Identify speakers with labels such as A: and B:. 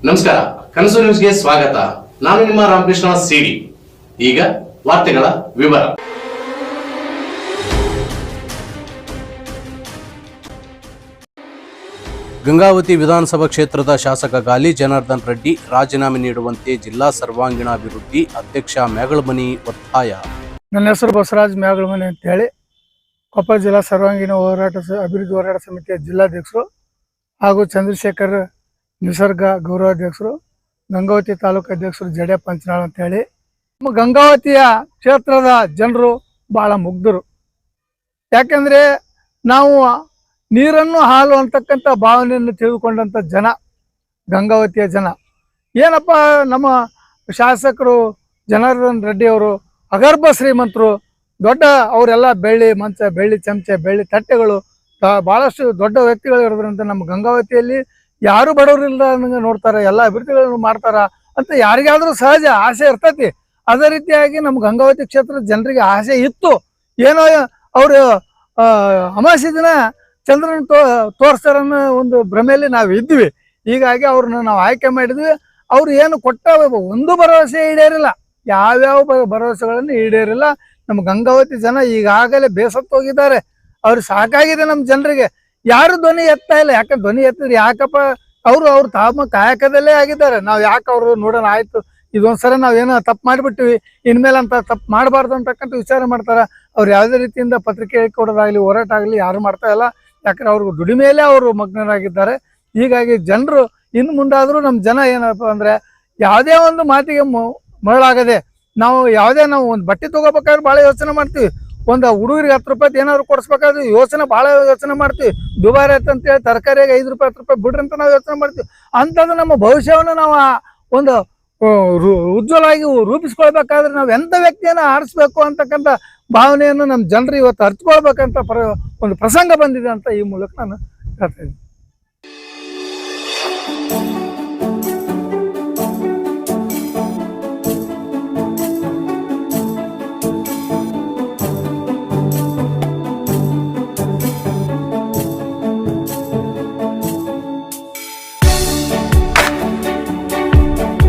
A: ನಮಸ್ಕಾರ, ಕನಸು ನ್ಯೂಸ್ಗೆ ಸ್ವಾಗತ. ನಾನು ನಿಮ್ಮ ರಾಮಕೃಷ್ಣ ಸಿಡಿ. ಈಗ ವಾರ್ತೆಗಳ ವಿವರ. ಗಂಗಾವತಿ ವಿಧಾನಸಭಾ ಕ್ಷೇತ್ರದ ಶಾಸಕ ಗಾಲಿ ಜನಾರ್ದನ್ ರೆಡ್ಡಿ ರಾಜೀನಾಮೆ ನೀಡುವಂತೆ ಜಿಲ್ಲಾ ಸರ್ವಾಂಗೀಣಾಭಿವೃದ್ಧಿ ಅಧ್ಯಕ್ಷ ಮ್ಯಾಗಳಮನಿ ಒತ್ತಾಯ.
B: ನನ್ನ ಹೆಸರು ಬಸವರಾಜ್ ಮ್ಯಾಗಳಮನಿ ಅಂತ ಹೇಳಿ, ಕೊಪ್ಪಳ ಜಿಲ್ಲಾ ಸರ್ವಾಂಗೀಣ ಅಭಿವೃದ್ಧಿ ಹೋರಾಟ ಸಮಿತಿಯ ಜಿಲ್ಲಾಧ್ಯಕ್ಷರು ಹಾಗೂ ಚಂದ್ರಶೇಖರ್ ನಿಸರ್ಗ ಗೌರವಾಧ್ಯಕ್ಷರು, ಗಂಗಾವತಿ ತಾಲೂಕು ಅಧ್ಯಕ್ಷರು ಜಡೆ ಪಂಚನಾಳ್ ಅಂತ ಹೇಳಿ. ನಮ್ಮ ಗಂಗಾವತಿಯ ಕ್ಷೇತ್ರದ ಜನರು ಬಹಳ ಮುಗ್ಧರು. ಯಾಕೆಂದ್ರೆ ನಾವು ನೀರನ್ನು ಹಾಲು ಅಂತಕ್ಕಂಥ ಭಾವನೆಯನ್ನು ತಿಳಿದುಕೊಂಡಂಥ ಜನ ಗಂಗಾವತಿಯ ಜನ. ಏನಪ್ಪ, ನಮ್ಮ ಶಾಸಕರು ಜನಾರ್ದನ್ ರೆಡ್ಡಿ ಅವರು ಅಗರ್ಭ ಶ್ರೀಮಂತರು, ದೊಡ್ಡ ಅವರೆಲ್ಲ ಬೆಳ್ಳಿ ಮಂಚ, ಬೆಳ್ಳಿ ಚಮಚೆ, ಬೆಳ್ಳಿ ತಟ್ಟೆಗಳು, ಭಾಳಷ್ಟು ದೊಡ್ಡ ವ್ಯಕ್ತಿಗಳು ಇರೋದ್ರಿಂದ ನಮ್ಮ ಗಂಗಾವತಿಯಲ್ಲಿ ಯಾರು ಬಡವರಿಲ್ಲ ನೋಡ್ತಾರೆ, ಎಲ್ಲ ಅಭಿವೃದ್ಧಿಗಳನ್ನು ಮಾಡ್ತಾರ ಅಂತ ಯಾರಿಗಾದ್ರೂ ಸಹಜ ಆಸೆ ಇರ್ತೈತಿ. ಅದೇ ರೀತಿಯಾಗಿ ನಮ್ಮ ಗಂಗಾವತಿ ಕ್ಷೇತ್ರದ ಜನರಿಗೆ ಆಸೆ ಇತ್ತು. ಏನೋ ಅವರು ಅಮಾವಾಸ್ಯೆ ದಿನ ಚಂದ್ರನ ತೋರಿಸ್ತಾರನ್ನ ಒಂದು ಭ್ರಮೆಯಲ್ಲಿ ನಾವು ಇದ್ವಿ. ಹೀಗಾಗಿ ಅವ್ರನ್ನ ನಾವು ಆಯ್ಕೆ ಮಾಡಿದ್ವಿ. ಅವ್ರು ಏನು ಕೊಟ್ಟ ಒಂದು ಭರವಸೆ ಈಡೇರಿಲ್ಲ, ಯಾವ್ಯಾವ ಭರವಸೆಗಳನ್ನು ಈಡೇರಿಲ್ಲ. ನಮ್ಮ ಗಂಗಾವತಿ ಜನ ಈಗಾಗಲೇ ಬೇಸತ್ತು ಹೋಗಿದ್ದಾರೆ. ಅವ್ರು ಸಾಕಾಗಿದೆ ನಮ್ಮ ಜನರಿಗೆ. ಯಾರು ಧ್ವನಿ ಎತ್ತಾ ಇಲ್ಲ. ಯಾಕಂದ್ರೆ ಧ್ವನಿ ಎತ್ತಿದ್ರೆ ಯಾಕಪ್ಪ, ಅವ್ರು ತಮ್ಮ ಕಾಯಕದಲ್ಲೇ ಆಗಿದ್ದಾರೆ. ನಾವು ಯಾಕೆ ಅವರು ನೋಡೋಣ, ಆಯ್ತು ಇದೊಂದ್ಸಲ ನಾವೇನೋ ತಪ್ಪು ಮಾಡಿಬಿಟ್ಟಿವಿ, ಇನ್ಮೇಲೆ ಅಂತ ತಪ್ಪು ಮಾಡಬಾರ್ದು ಅಂತಕ್ಕಂಥ ವಿಚಾರ ಮಾಡ್ತಾರೆ. ಅವ್ರು ಯಾವುದೇ ರೀತಿಯಿಂದ ಪತ್ರಿಕೆ ಕೊಡೋದಾಗ್ಲಿ, ಹೋರಾಟ ಆಗಲಿ ಯಾರು ಮಾಡ್ತಾ ಇಲ್ಲ. ಯಾಕಂದ್ರೆ ಅವ್ರಿಗೆ ದುಡಿಮೆಯಲ್ಲೇ ಅವರು ಮಗ್ನರಾಗಿದ್ದಾರೆ. ಹೀಗಾಗಿ ಜನರು ಇನ್ನು ಮುಂದಾದರೂ ನಮ್ಮ ಜನ ಏನಪ್ಪ ಅಂದ್ರೆ, ಯಾವುದೇ ಒಂದು ಮಾತಿಗೆ ಮರಳಾಗದೆ, ನಾವು ಒಂದು ಬಟ್ಟೆ ತಗೋಬೇಕಾದ್ರೆ ಭಾಳ ಯೋಚನೆ ಮಾಡ್ತೀವಿ. ಒಂದು ಹುಡುಗರಿಗೆ 10 ರೂಪಾಯಿ ಏನಾದ್ರು ಕೊಡಿಸ್ಬೇಕಾದ್ರೆ ಭಾಳ ಯೋಚನೆ ಮಾಡ್ತೀವಿ. ದುಬಾರಿ ಆಯ್ತು ಅಂತೇಳಿ ತರಕಾರಿಗೆ 5 ರೂಪಾಯಿ 10 ರೂಪಾಯಿ ಬಿಡ್ರಿ ಅಂತ ನಾವು ಯೋಚನೆ ಮಾಡ್ತೀವಿ. ಅಂಥದ್ದು ನಮ್ಮ ಭವಿಷ್ಯವನ್ನು ನಾವು ಒಂದು ಉಜ್ವಲವಾಗಿ ರೂಪಿಸ್ಕೊಳ್ಬೇಕಾದ್ರೆ ನಾವು ಎಂಥ ವ್ಯಕ್ತಿಯನ್ನು ಆರಿಸ್ಬೇಕು ಅಂತಕ್ಕಂಥ ಭಾವನೆಯನ್ನು ನಮ್ಮ ಜನರು ಇವತ್ತು ಅರ್ಥಕೊಳ್ಬೇಕಂತ ಒಂದು ಪ್ರಸಂಗ ಬಂದಿದೆ ಅಂತ ಈ ಮೂಲಕ ನಾನು ಹೇಳ್ತಾ ಇದ್ದೀನಿ.